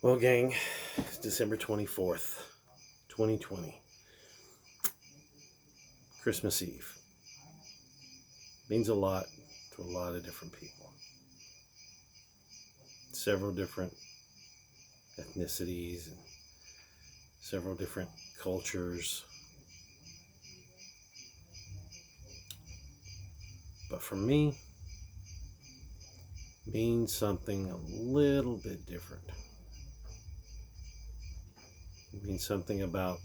Well, gang, it's December 24th, 2020. Christmas Eve. Means a lot to a lot of different people. Several different ethnicities and several different cultures. But for me, it means something a little bit different. It means something about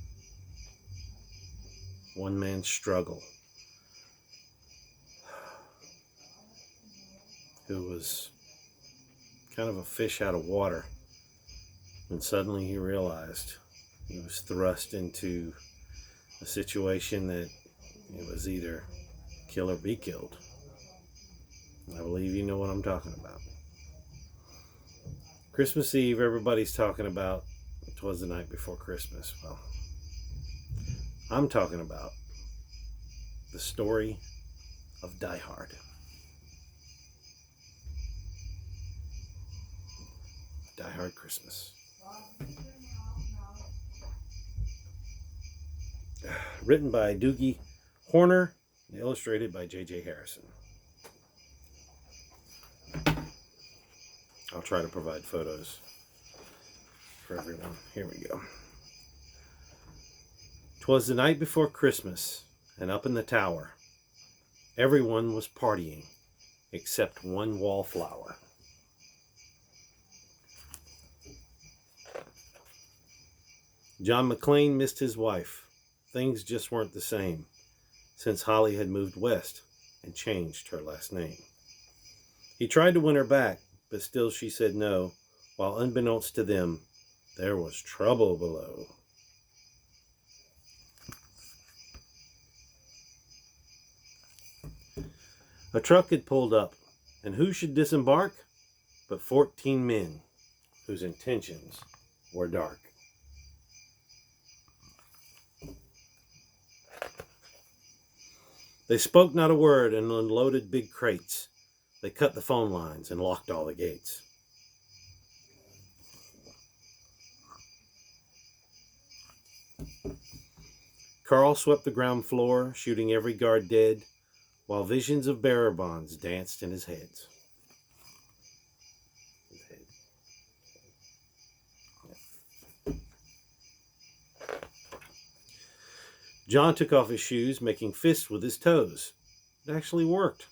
one man's struggle, who was kind of a fish out of water, and suddenly he realized he was thrust into a situation that it was either kill or be killed. I believe you know what I'm talking about. Christmas Eve, everybody's talking about 'twas the night before Christmas. Well, I'm talking about the story of Die Hard. Die Hard Christmas. Written by Doogie Horner and illustrated by J.J. Harrison. I'll try to provide photos for everyone. Here we go. 'Twas the night before Christmas, and up in the tower, everyone was partying except one wallflower. John McClane missed his wife. Things just weren't the same since Holly had moved west and changed her last name. He tried to win her back, but still she said no, while unbeknownst to them, there was trouble below. A truck had pulled up, and who should disembark but 14 men whose intentions were dark. They spoke not a word and unloaded big crates. They cut the phone lines and locked all the gates. Carl swept the ground floor, shooting every guard dead, while visions of bearer bonds danced in his head. John took off his shoes, making fists with his toes. It actually worked.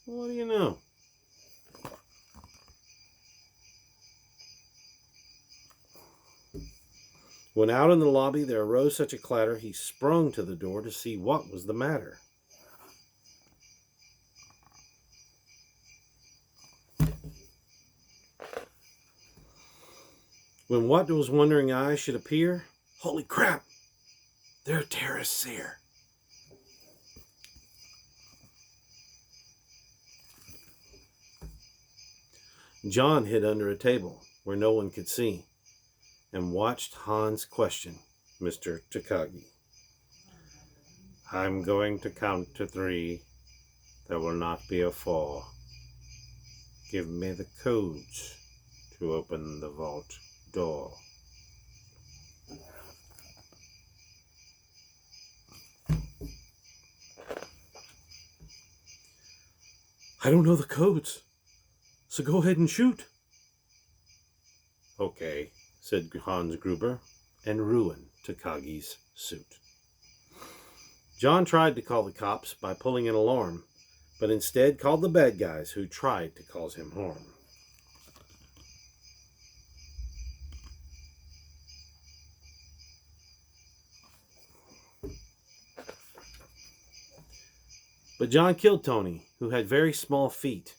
What do you know? When out in the lobby there arose such a clatter, he sprung to the door to see what was the matter. When what was wondering eyes should appear, holy crap, there are terrorists here. John hid under a table where no one could see and watched Hans question Mr. Takagi. I'm going to count to 3. There will not be a 4. Give me the codes to open the vault door. I don't know the codes, so go ahead and shoot. Okay, said Hans Gruber, and ruined Takagi's suit. John tried to call the cops by pulling an alarm, but instead called the bad guys who tried to cause him harm. But John killed Tony, who had very small feet,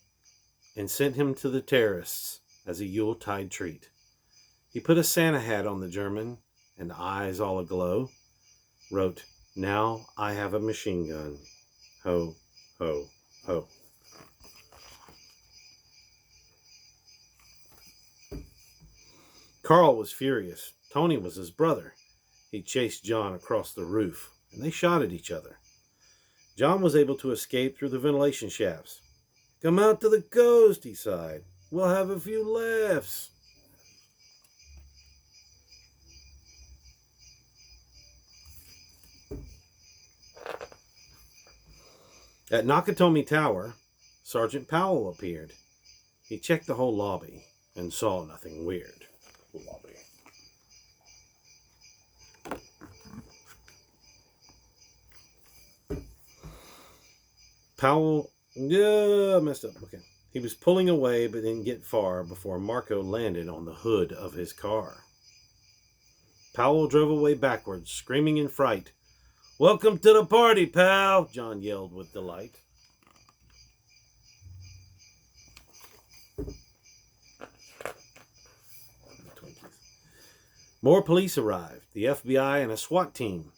and sent him to the terrorists as a Yuletide treat. He put a Santa hat on the German, and eyes all aglow, wrote, "Now I have a machine gun. Ho, ho, ho." Carl was furious. Tony was his brother. He chased John across the roof, and they shot at each other. John was able to escape through the ventilation shafts. "Come out to the coast," he sighed. "We'll have a few laughs." At Nakatomi Tower, Sergeant Powell appeared. He checked the whole lobby and saw nothing weird. Powell, messed up. Okay. He was pulling away but didn't get far before Marco landed on the hood of his car. Powell drove away backwards, screaming in fright. "Welcome to the party, pal," John yelled with delight. More police arrived, the FBI and a SWAT team.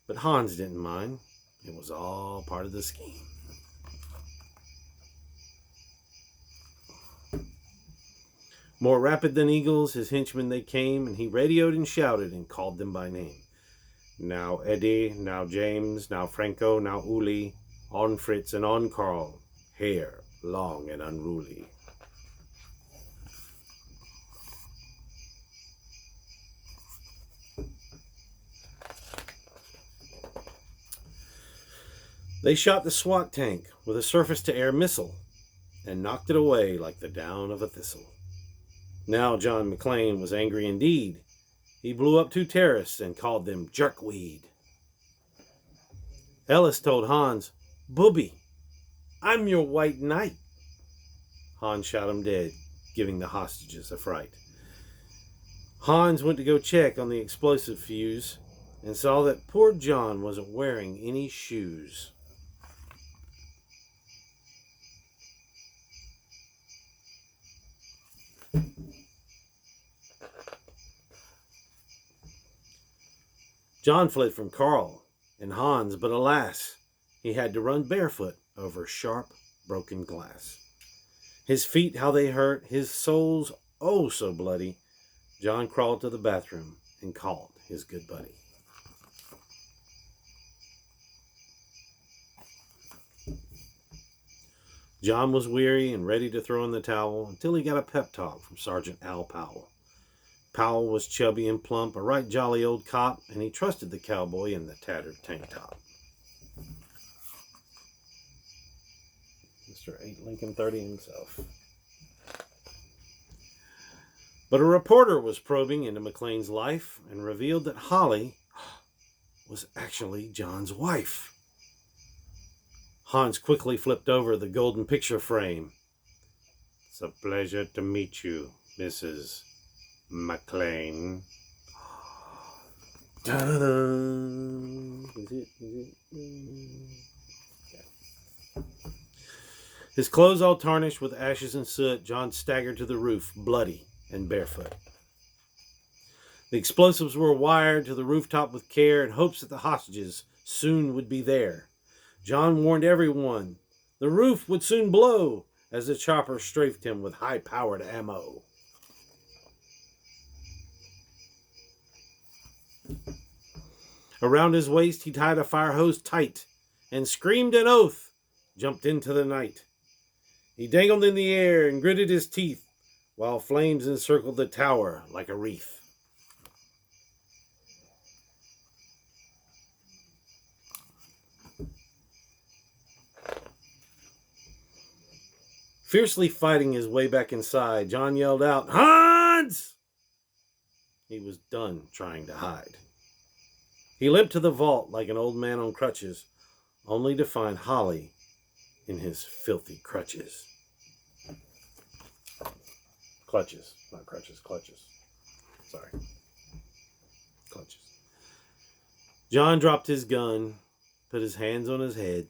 But Hans didn't mind. It was all part of the scheme. More rapid than eagles, his henchmen they came, and he radioed and shouted and called them by name. Now Eddie, now James, now Franco, now Uli, on Fritz and on Carl, hair long and unruly. They shot the SWAT tank with a surface-to-air missile and knocked it away like the down of a thistle. Now John McClane was angry indeed. He blew up 2 terrorists and called them jerkweed. Ellis told Hans, "Booby, I'm your white knight." Hans shot him dead, giving the hostages a fright. Hans went to go check on the explosive fuse and saw that poor John wasn't wearing any shoes. John fled from Carl and Hans, but alas, he had to run barefoot over sharp, broken glass. His feet, how they hurt, his soles, oh so bloody. John crawled to the bathroom and called his good buddy. John was weary and ready to throw in the towel until he got a pep talk from Sergeant Al Powell. Powell was chubby and plump, a right jolly old cop, and he trusted the cowboy in the tattered tank top. Mr. 8 Lincoln 30 himself. But a reporter was probing into McClane's life and revealed that Holly was actually John's wife. Hans quickly flipped over the golden picture frame. "It's a pleasure to meet you, Mrs. McClane." His clothes all tarnished with ashes and soot, John staggered to the roof, bloody and barefoot. The explosives were wired to the rooftop with care in hopes that the hostages soon would be there. John warned everyone the roof would soon blow as the chopper strafed him with high-powered ammo. Around his waist he tied a fire hose tight and screamed an oath, jumped into the night. He dangled in the air and gritted his teeth while flames encircled the tower like a wreath. Fiercely fighting his way back inside, John yelled out, "Hans!" He was done trying to hide. He limped to the vault like an old man on crutches, only to find Holly in his filthy crutches. Clutches, not crutches, clutches. Sorry. Clutches. John dropped his gun, put his hands on his head.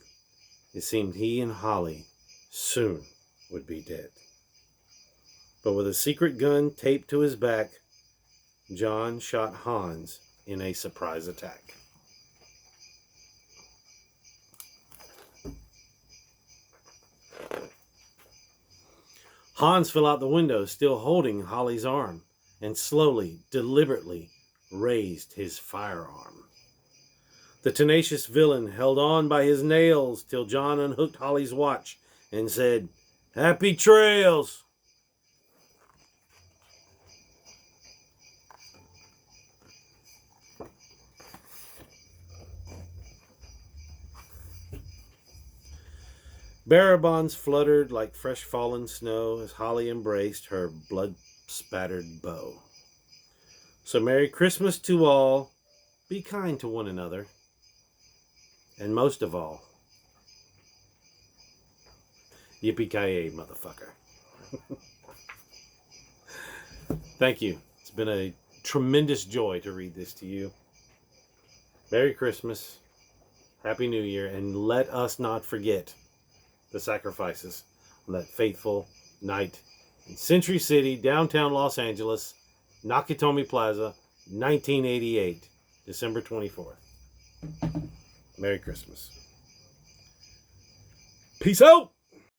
It seemed he and Holly soon would be dead. But with a secret gun taped to his back, John shot Hans in a surprise attack. Hans fell out the window, still holding Holly's arm, and slowly, deliberately raised his firearm. The tenacious villain held on by his nails till John unhooked Holly's watch and said, "Happy trails!" Barabons fluttered like fresh fallen snow as Holly embraced her blood-spattered beau. So Merry Christmas to all. Be kind to one another. And most of all, yippee-ki-yay, motherfucker. Thank you. It's been a tremendous joy to read this to you. Merry Christmas. Happy New Year. And let us not forget the sacrifices on that fateful night in Century City, downtown Los Angeles, Nakatomi Plaza, 1988, December 24th. Merry Christmas. Peace out!